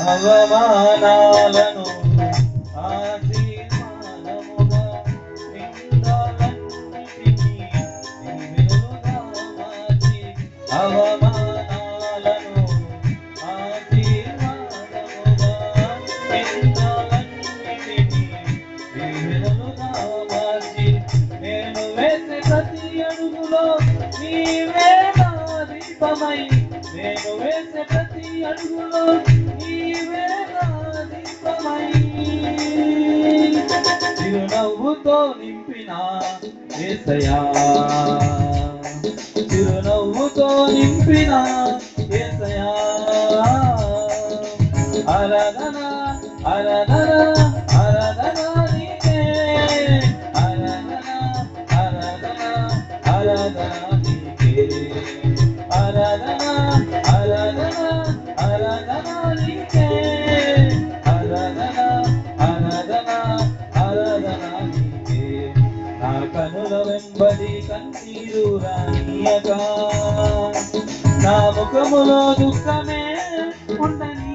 అవమానాలను ఆశీర్వాదముగా, నిందలన్నిటినీ దీవెనలుగా మార్చి, అవమానాలను ఆశీర్వాదముగా, నిందలన్నిటినీ దీవెనలుగా మార్చి, నేను వేసే ప్రతి అడుగులో నీవే నా దీపమై, నేను వేసే ప్రతి అడుగులో నీవే నా దీపమై, చిరునవ్వుతో నింపిన యేసయ్యా, చిరునవ్వుతో నింపిన యేసయ్యా, ఆరాధన ఆరాధన ఆరాధన నీకే, ఆరాధన ఆరాధన ఆరాధన నీకే, ఆరాధన ఆరాధన ఆరాధన నీకే, ఆరాధన ఆరాధన ఆరాధన నీకే. నా కనుల వెంబడి కన్నీరు రానియక, నా ముఖములో దుఃఖమే ఉండని